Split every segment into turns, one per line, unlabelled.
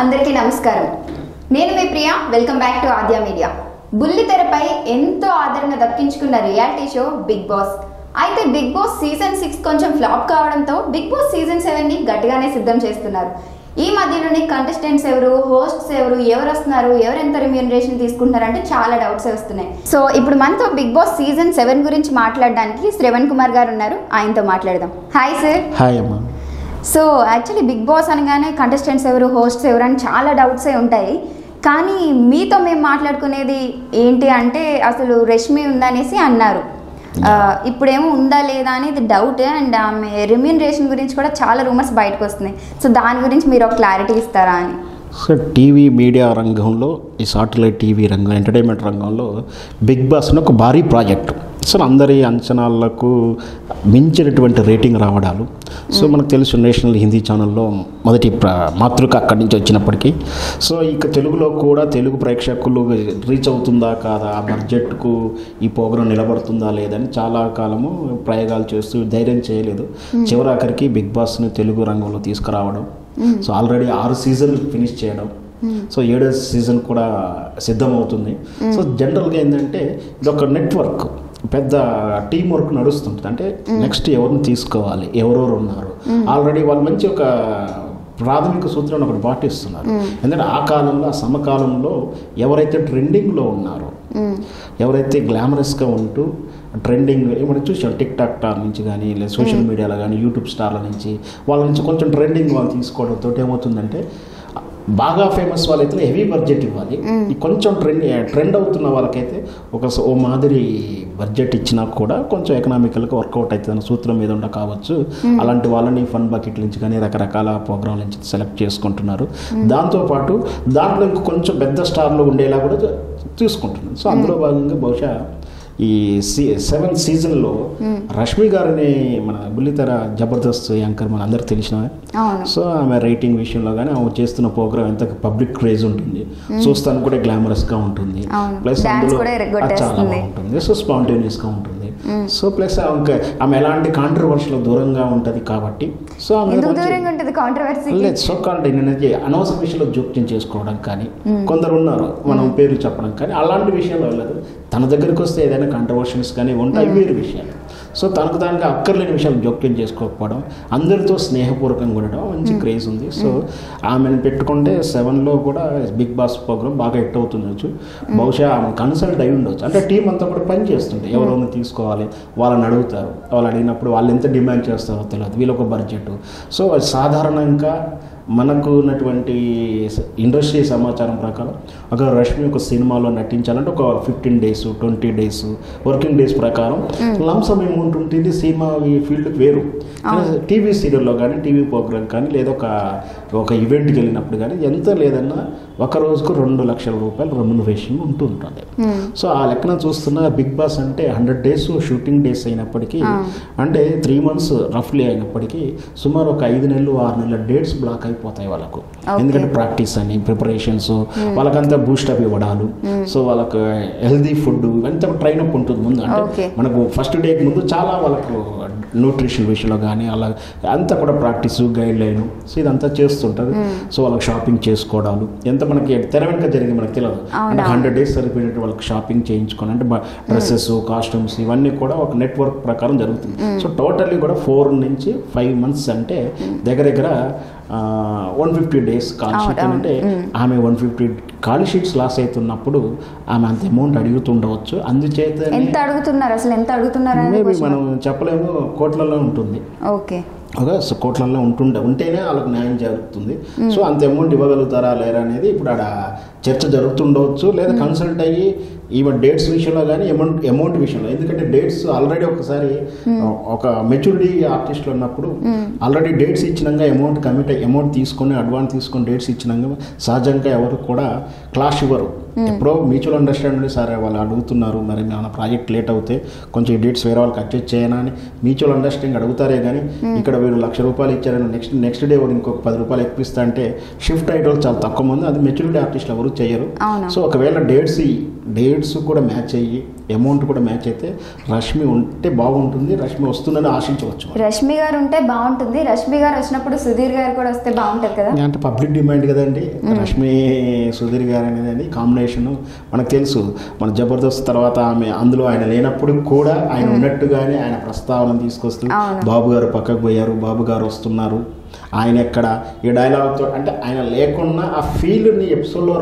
అందరికీ నమస్కారం. నేను మీ Priya. Welcome back to Aadya media. బుల్లితెరపై ఎంతో ఆదరణ దక్కించుకున్న రియాలిటీ షో బిగ్ బాస్. అయితే బిగ్ బాస్ సీజన్ 6 కొంచెం ఫ్లాప్ కావడంతో బిగ్ బాస్ సీజన్ 7ని గట్టిగానే సిద్ధం చేస్తున్నారు. ఈ మధ్యలోనే కంటెస్టెంట్స్ ఎవరు, హోస్ట్స్ ఎవరు వస్తున్నారు, ఎవరు ఎంత రెమ్యూనరేషన్ తీసుకుంటున్నారు అంటే చాలా డౌట్స్ వస్తున్నాయి. సో ఇప్పుడు మనతో బిగ్ బాస్ సీజన్ 7 గురించి మాట్లాడడానికి శ్రవణ్ కుమార్ గారు ఉన్నారు. ఆయనతో మాట్లాడదాం. Hi sir.
హాయ్ అమ్మా.
సో యాక్చువల్లీ బిగ్ బాస్ అనగానే కంటెస్టెంట్స్ ఎవరు, హోస్ట్స్ ఎవరు అని చాలా డౌట్సే ఉంటాయి. కానీ మీతో మేము మాట్లాడుకునేది ఏంటి అంటే అసలు రష్మి ఉందనేసి అన్నారు. ఇప్పుడేమో ఉందా లేదా అనేది డౌట్. అండ్ ఆమె రెమ్యూనరేషన్ గురించి కూడా చాలా రూమర్స్ బయటకు వస్తున్నాయి. సో దాని గురించి మీరు ఒక క్లారిటీ ఇస్తారా అని.
సో టీవీ మీడియా రంగంలో, ఈ సాటిలైట్ టీవీ రంగం, ఎంటర్టైన్మెంట్ రంగంలో బిగ్ బాస్ అని ఒక భారీ ప్రాజెక్టు. సో అందరి అంచనాలకు మించినటువంటి రేటింగ్ రావడాలు. సో మనకు తెలుసు నేషనల్ హిందీ ఛానల్లో మొదటి మాతృక అక్కడి నుంచి వచ్చినప్పటికీ, సో ఇక తెలుగులో కూడా తెలుగు ప్రేక్షకులు రీచ్ అవుతుందా కాదా, ఆ బడ్జెట్కు ఈ ప్రోగ్రాం నిలబడుతుందా లేదని చాలా కాలము ప్రయోగాలు చేస్తూ ధైర్యం చేయలేదు. చివరాఖరికి బిగ్ బాస్ని తెలుగు రంగంలో తీసుకురావడం, సో ఆల్రెడీ 6 సీజన్లు ఫినిష్ చేయడం, సో 7వ సీజన్ కూడా సిద్ధమవుతుంది. సో జనరల్గా ఏంటంటే ఇది ఒక నెట్వర్క్, పెద్ద టీం వర్క్ నడుస్తుంటుంది. అంటే నెక్స్ట్ ఎవరిని తీసుకోవాలి, ఎవరెవరు ఉన్నారు, ఆల్రెడీ వాళ్ళు మంచి ఒక ప్రాథమిక సూత్రాన్ని ఒకటి పాటిస్తున్నారు. ఎందుకంటే ఆ కాలంలో, ఆ సమకాలంలో ఎవరైతే ట్రెండింగ్లో ఉన్నారో, ఎవరైతే గ్లామరస్గా ఉంటూ ట్రెండింగ్ మనం చూసాం టిక్ టాక్ టార్ నుంచి కానీ, లేదా సోషల్ మీడియాలో కానీ, యూట్యూబ్ స్టార్ల నుంచి, వాళ్ళ నుంచి కొంచెం ట్రెండింగ్ వాళ్ళు తీసుకోవడంతో ఏమవుతుందంటే బాగా ఫేమస్ వాళ్ళైతే హెవీ బడ్జెట్ ఇవ్వాలి. కొంచెం ట్రెండ్ అవుతున్న వాళ్ళకైతే ఓ మాదిరి బడ్జెట్ ఇచ్చినా కూడా కొంచెం ఎకనామికల్గా వర్కౌట్ అవుతుంది సూత్రం మీద ఉండ కావచ్చు. అలాంటి వాళ్ళని ఫన్ బకెట్ల నుంచి కానీ రకరకాల ప్రోగ్రాంల నుంచి సెలెక్ట్ చేసుకుంటున్నారు. దాంతోపాటు దాంట్లో ఇంక కొంచెం పెద్ద స్టార్లు ఉండేలా కూడా తీసుకుంటున్నారు. సో అందులో భాగంగా బహుశా ఈ 7th సీజన్లో రష్మి గారిని, మన బుల్లితెర జబర్దస్త్ యాంకర్ మన అందరికి తెలిసిన, సో ఆమె రేటింగ్ విషయంలో కానీ ఆమె చేస్తున్న ప్రోగ్రామ్ ఎంత పబ్లిక్ క్రేజ్ ఉంటుంది, చూస్తానికి కూడా గ్లామరస్గా ఉంటుంది, ప్లస్ అందులో చాలా బాగుంటుంది, సో స్పాంటేనియస్గా ఉంటుంది. సో ప్లస్ ఆమె ఎలాంటి కాంట్రవర్సీలో దూరంగా ఉంటుంది కాబట్టి, సో ఆమె సో అనవసర విషయంలో జోక్యం చేసుకోవడం కానీ కొందరు ఉన్నారు, మనం పేరు చెప్పడం కానీ అలాంటి విషయాలు వెళ్ళదు. తన దగ్గరికి వస్తే ఏదైనా కాంట్రవర్షన్స్ కానీ ఉంటాయి, వేరు విషయాలు. సో తనకు దానికి అక్కర్లేని విషయాలు జోక్యం చేసుకోకపోవడం, అందరితో స్నేహపూర్వకంగా ఉండడం మంచి క్రేజ్ ఉంది. సో ఆమెను పెట్టుకుంటే 7లో కూడా బిగ్ బాస్ ప్రోగ్రామ్ బాగా హిట్ అవుతుండొచ్చు. బహుశా ఆమె కన్సల్ట్ అయి ఉండొచ్చు. అంటే టీం అంతా కూడా పని చేస్తుంది, ఎవరైనా తీసుకోవాలి, వాళ్ళని అడుగుతారు, వాళ్ళు అడిగినప్పుడు వాళ్ళు ఎంత డిమాండ్ చేస్తారో తెలియదు, వీళ్ళొక బడ్జెట్. సో సాధారణంగా మనకు ఉన్నటువంటి ఇండస్ట్రీ సమాచారం ప్రకారం ఒక రష్మి ఒక సినిమాలో నటించాలంటే ఒక 15 days 20 days వర్కింగ్ డేస్ ప్రకారం లంసమ్ అమౌంట్ ఉంటుంది. సినిమా ఈ ఫీల్డ్కి వేరు. టీవీ సీరియల్లో కానీ, టీవీ ప్రోగ్రామ్ కానీ, లేదా ఒక ఈవెంట్కి వెళ్ళినప్పుడు కానీ ఎంత లేదన్నా ఒక రోజుకు 2 లక్షల రూపాయలు రెమ్యూనరేషన్ ఉంటుంటుంది. సో ఆ లెక్కన చూస్తున్న బిగ్ బాస్ అంటే 100 days షూటింగ్ డేస్ అయినప్పటికీ, అంటే 3 months రఫ్లీ అయినప్పటికీ సుమారు ఒక 5 నెలలు 6 నెలల డేట్స్ బ్లాక్ అయిపోతాయి వాళ్ళకు. ఎందుకంటే ప్రాక్టీస్ అని, ప్రిపరేషన్స్, వాళ్ళకంతా బూస్టప్ ఇవ్వడాలు, సో వాళ్ళకు హెల్దీ ఫుడ్ ఇవంతా ట్రైన్ అప్ ఉంటుంది ముందు. అంటే మనకు ఫస్ట్ డేకి ముందు చాలా వాళ్ళకు న్యూట్రిషన్ విషయంలో కానీ అలా అంతా కూడా ప్రాక్టీస్, గైడ్ లైన్, సో ఇదంతా చేస్తుంటుంది. సో వాళ్ళకి షాపింగ్ చేసుకోవడాలు ఎంత మనకి తెర వెనుక జరిగి మనకు తెలియదు. అంటే 100 days సరిపోయినట్టు వాళ్ళకి షాపింగ్ చేయించుకొని, అంటే డ్రెస్సెస్, కాస్ట్యూమ్స్ ఇవన్నీ కూడా ఒక నెట్వర్క్ ప్రకారం జరుగుతుంది. సో టోటల్లీ కూడా 4 నుంచి 5 months అంటే దగ్గర 150 days కాల్ షీట్. అంటే ఆమె 150 కాల్ షీట్స్ లాస్ అవుతున్నప్పుడు ఆమె అంత అమౌంట్ అడుగుతుండవచ్చు. అందుచేత
ఎంత అడుగుతున్నారు, అసలు ఎంత అడుగుతున్నారు
మేబీ మనం చెప్పలేము, కోట్లలో ఉంటుంది.
ఓకే,
కోట్లలో ఉంటేనే వాళ్ళకి న్యాయం జరుగుతుంది. సో అంత అమౌంట్ ఇవ్వగలుగుతారా లేరా అనేది ఇప్పుడు ఆడ చర్చ జరుగుతుండవచ్చు, లేదా కన్సల్ట్ అయ్యి ఈవెన్ డేట్స్ విషయంలో కానీ, అమౌంట్ విషయంలో. ఎందుకంటే డేట్స్ ఆల్రెడీ ఒకసారి ఒక మెచ్యూరిటీ ఆర్టిస్ట్లో ఉన్నప్పుడు ఆల్రెడీ డేట్స్ ఇచ్చినాక అమౌంట్ తీసుకొని, అడ్వాన్స్ తీసుకొని డేట్స్ ఇచ్చినాక సహజంగా ఎవరు కూడా క్లాష్ ఇవ్వరు. ఎప్పుడో మ్యూచువల్ అండర్స్టాండింగ్, సరే వాళ్ళు అడుగుతున్నారు, మరి మన ప్రాజెక్ట్ లేట్ అవుతే కొంచెం డేట్స్ వేరే వాళ్ళకి అడ్జస్ట్ చేయనా అని మ్యూచువల్ అండర్స్టాండింగ్ అడుగుతారే కానీ, ఇక్కడ వీళ్ళు ₹1,00,000 ఇచ్చారని నెక్స్ట్ డే వాడు ఇంకొక ₹10 ఎక్కువ ఇస్తా అంటే షిఫ్ట్ అయ్యే చాలా తక్కువ మంది. అది మెచ్యూరిటీ ఆర్టిస్టులు ఎవరు చేయరు. సో ఒకవేళ డేట్స్ కూడా మ్యాచ్ అయ్యి అమౌంట్ కూడా మ్యాచ్ అయితే రష్మి ఉంటే బాగుంటుంది, రష్మి వస్తుందని ఆశించవచ్చు.
రష్మి గారు ఉంటే బాగుంటుంది, రష్మి గారు వచ్చినప్పుడు సుధీర్ గారు కూడా వస్తే బాగుంటుంది కదా.
అంటే పబ్లిక్ డిమాండ్ కదండి రష్మి సుధీర్ గారు అనేది కాంబినేషన్. మనకు తెలుసు మన జబర్దస్త్ తర్వాత ఆమె అందులో ఆయన లేనప్పుడు కూడా ఆయన ఉన్నట్టుగానే ఆయన ప్రస్తావన తీసుకొస్తూ బాబు గారు పక్కకు పోయారు, బాబు గారు వస్తున్నారు, ఆయన ఎక్కడ ఈ డైలాగ్తో అంటే ఆయన లేకుండా ఆ ఫీల్డ్ని ఎపిసోడ్లో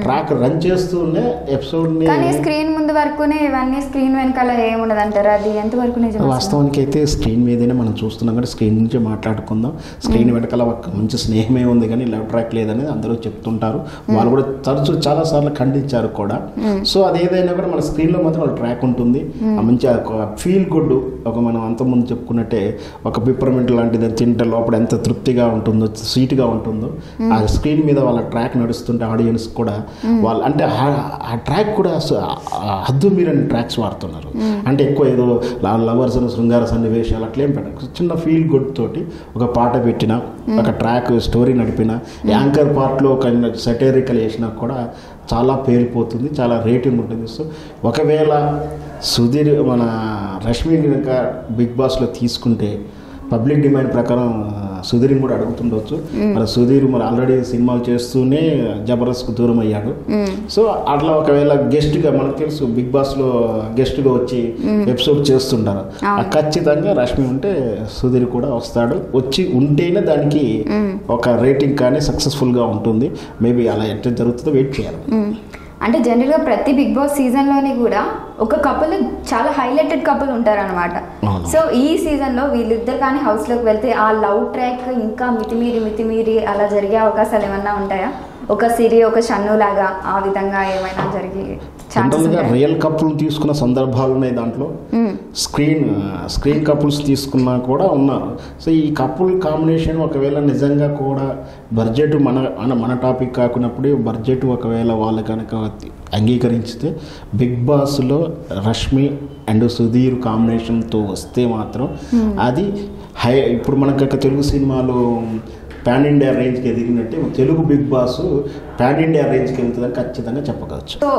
ట్రాక్ రన్ చేస్తూనే ఎపిసోడ్ని.
కానీ స్క్రీన్ ముందు వరకునే ఇవన్నీ, స్క్రీన్ వెనకాల ఏముండదు అంటారు, అది ఎంతవరకు నిజం?
వాస్తవానికి అయితే స్క్రీన్ మీదనే మనం చూస్తున్నాం కానీ స్క్రీన్ నుంచి మాట్లాడుకుందాం. స్క్రీన్ వెనకాల ఒక మంచి స్నేహమే ఉంది కానీ లవ్ ట్రాక్ లేదనేది అందరూ చెప్తుంటారు. వాళ్ళు కూడా తరచూ చాలాసార్లు ఖండించారు కూడా. సో అదేదైనా కూడా మన స్క్రీన్లో మాత్రం వాళ్ళ ట్రాక్ ఉంటుంది. మంచి ఫీల్ గుడ్, ఒక మనం అంతకుముందు చెప్పుకున్నట్టే ఒక పిప్పర్మెంట్ లాంటిది తింటే లోపల ఎంత తృప్తిగా ఉంటుందో, స్వీట్గా ఉంటుందో, ఆ స్క్రీన్ మీద వాళ్ళ ట్రాక్ నడుస్తుంటే ఆడియన్స్ కూడా వాళ్ళు అంటే ఆ ట్రాక్ కూడా హద్దు మీరని ట్రాక్స్ వాడుతున్నారు. అంటే ఎక్కువ ఏదో లవర్స్ శృంగార సన్నివేశాలు అట్లేం పెట్టారు, చిన్న ఫీల్ గుడ్ తోటి ఒక పాట పెట్టిన, ఒక ట్రాక్ స్టోరీ నడిపిన, యాంకర్ పార్ట్లో ఒక సెటరికల్ వేసినా కూడా చాలా పేలిపోతుంది, చాలా రేటింగ్ ఉంటుంది. సో ఒకవేళ సుధీర్ మన రష్మి కనుక బిగ్ బాస్లో తీసుకుంటే పబ్లిక్ డిమాండ్ ప్రకారం సుధీర్ని కూడా అడుగుతుండొచ్చు. మరి సుధీర్ మరి ఆల్రెడీ సినిమాలు చేస్తూనే జబర్దస్త్కు దూరం అయ్యాడు. సో అట్లా ఒకవేళ గెస్ట్గా మనకు తెలుసు బిగ్ బాస్లో గెస్ట్గా వచ్చి ఎపిసోడ్ చేస్తుంటారు, ఖచ్చితంగా రష్మి ఉంటే సుధీర్ కూడా వస్తాడు. వచ్చి ఉంటేనే దానికి ఒక రేటింగ్ కానీ సక్సెస్ఫుల్గా ఉంటుంది. మేబీ అలా ఎట్లా జరుగుతుందో వెయిట్ చేయాలి.
అంటే జనరల్గా ప్రతి బిగ్ బాస్ సీజన్లోని కూడా ఒక కపుల్ చాలా హైలైటెడ్ కపుల్ ఉంటారనమాట. సో ఈ సీజన్లో వీళ్ళిద్దరు కానీ హౌస్లోకి వెళ్తే ఆ లవ్ ట్రాక్ ఇంకా మితిమీరి అలా జరిగే అవకాశాలు ఏమన్నా ఉంటాయా? ఒక సిరి ఒక షన్ను లాగా ఆ విధంగా ఏమైనా జరిగే
జనరల్గా రియల్ కపుల్ తీసుకున్న సందర్భాలు ఉన్నాయి దాంట్లో. స్క్రీన్ కపుల్స్ తీసుకున్నా కూడా ఉన్నారు. సో ఈ కపుల్ కాంబినేషన్ ఒకవేళ నిజంగా కూడా బడ్జెట్ మన టాపిక్ కాకున్నప్పుడు బడ్జెట్ ఒకవేళ వాళ్ళు కనుక అంగీకరించితే బిగ్ బాస్లో రష్మి అండ్ సుధీర్ కాంబినేషన్తో వస్తే మాత్రం అది ఇప్పుడు మనకు తెలుగు సినిమాలో పాన్ ఇండియా రేంజ్కి ఎదిగినట్టే Telugu Bigg Boss pan India రేంజ్కి వెళ్తుందని ఖచ్చితంగా చెప్పవచ్చు.
సో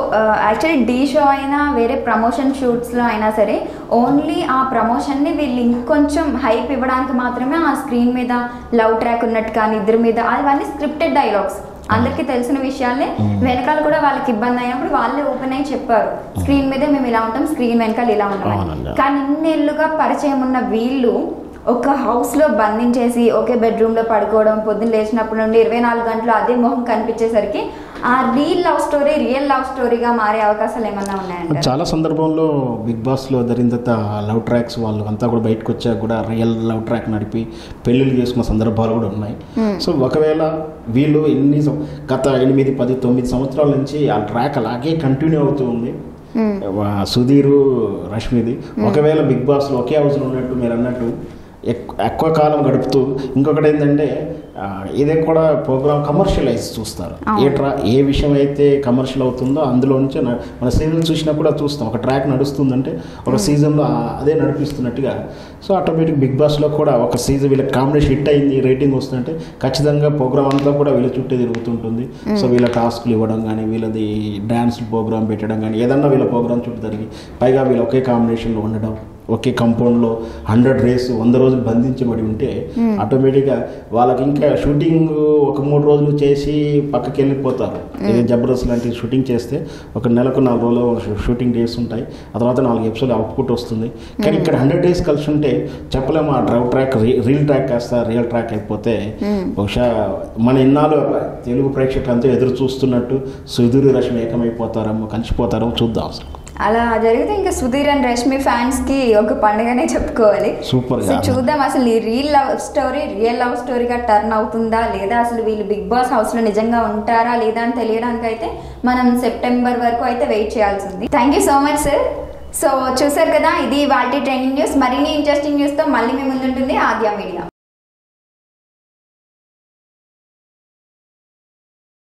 యాక్చువల్లీ డీ షో అయినా వేరే ప్రమోషన్ షూట్స్లో అయినా సరే ఓన్లీ ఆ ప్రమోషన్ని వీళ్ళు ఇంకొంచెం హైప్ ఇవ్వడానికి మాత్రమే ఆ స్క్రీన్ మీద లవ్ ట్రాక్ ఉన్నట్టు కానీ ఇద్దరి మీద అవన్నీ స్క్రిప్టెడ్ డైలాగ్స్, అందరికీ తెలిసిన విషయాలే. వెనకాల కూడా వాళ్ళకి ఇబ్బంది అయినప్పుడు వాళ్ళే ఓపెన్ అయ్యి చెప్పారు, స్క్రీన్ మీద మేము ఇలా ఉంటాం, స్క్రీన్ వెనకాల ఇలా ఉంటాం. కానీ ఇన్నేళ్ళుగా పరిచయం ఉన్న వీళ్ళు ఒక హౌస్లో బంధించేసి ఒకే బెడ్రూమ్లో పడుకోవడం, పొద్దున్న లేచినప్పటి నుండి 24 గంటలు అదే మొహం కనిపించేసరికి ఆ రియల్ లవ్ స్టోరీగా మారే అవకాశాలు ఏమన్నా ఉన్నాయంటే?
చాలా సందర్భంలో బిగ్ బాస్లో జరిగిన తర్వాత లవ్ ట్రాక్స్ వాళ్ళు అంతా కూడా బయటకు వచ్చాక కూడా రియల్ లవ్ ట్రాక్ నడిపి పెళ్ళిళ్ళు చేసుకున్న సందర్భాలు కూడా ఉన్నాయి. సో ఒకవేళ వీళ్ళు గత 8, 10, 9 సంవత్సరాల నుంచి ఆ ట్రాక్ అలాగే కంటిన్యూ అవుతూ ఉంది సుధీర్ రష్మిది. ఒకవేళ బిగ్ బాస్లో ఒకే హౌస్లో ఉన్నట్టు మీరు అన్నట్టు ఎక్కువ కాలం గడుపుతూ ఇంకొకటి ఏంటంటే ఇదే కూడా ప్రోగ్రామ్ కమర్షియలైజ్ చూస్తారు. ఏ విషయం అయితే కమర్షియల్ అవుతుందో అందులో నుంచి మన సీజన్ చూసినప్పుడు చూస్తాం, ఒక ట్రాక్ నడుస్తుందంటే ఒక సీజన్లో అదే నడిపిస్తున్నట్టుగా. సో ఆటోమేటిక్ బిగ్ బాస్లో కూడా ఒక సీజన్ వీళ్ళకి కాంబినేషన్ హిట్ అయింది, రేటింగ్ వస్తుందంటే ఖచ్చితంగా ప్రోగ్రామ్ అంతా కూడా వీళ్ళ చుట్టే తిరుగుతుంటుంది. సో వీళ్ళ టాస్క్లు ఇవ్వడం కానీ, వీళ్ళది డ్యాన్స్ ప్రోగ్రామ్ పెట్టడం కానీ, ఏదన్నా వీళ్ళ ప్రోగ్రామ్ చుట్టూ జరిగి పైగా వీళ్ళు ఒకే కాంబినేషన్లో ఉండడం, ఒకే కంపౌండ్లో 100 డేస్ 100 రోజులు బంధించబడి ఉంటే ఆటోమేటిక్గా వాళ్ళకి ఇంకా షూటింగ్ ఒక 3 రోజులు చేసి పక్కకి వెళ్ళిపోతారు. ఇది జబర్దస్త్ లాంటి షూటింగ్ చేస్తే ఒక నెలకు 4 రోజులు షూటింగ్ డేస్ ఉంటాయి, ఆ తర్వాత 4 ఎపిసోడ్ అవుట్పుట్ వస్తుంది. కానీ ఇక్కడ 100 డేస్ కలిసి ఉంటే చెప్పలేము, ఆ డ్రైవ్ ట్రాక్ రీల్ ట్రాక్ కాస్త రియల్ ట్రాక్ అయిపోతే బహుశా మన ఇన్నాళ్ళు తెలుగు ప్రేక్షకులంతా ఎదురు చూస్తున్నట్టు సుధీర్ రష్మి ఏకమైపోతారేమో, కలిసిపోతారేమో చూద్దాం. అసలు
అలా జరిగితే ఇంకా సుధీర్ అండ్ రష్మి ఫ్యాన్స్కి ఒక పండుగనే చెప్పుకోవాలి.
సూపర్.
చూద్దాం అసలు ఈ రియల్ లవ్ స్టోరీగా టర్న్ అవుతుందా లేదా, అసలు వీళ్ళు బిగ్ బాస్ హౌస్లో నిజంగా ఉంటారా లేదా అని తెలియడానికి అయితే మనం సెప్టెంబర్ వరకు అయితే వెయిట్ చేయాల్సింది. Thank you so much sir. So చూసారు కదా, ఇది వాటి ట్రెండింగ్ న్యూస్. మరిన్ని ఇంట్రెస్టింగ్ న్యూస్తో మళ్ళీ మీ ముందుంటుంది ఆద్య మీడియా.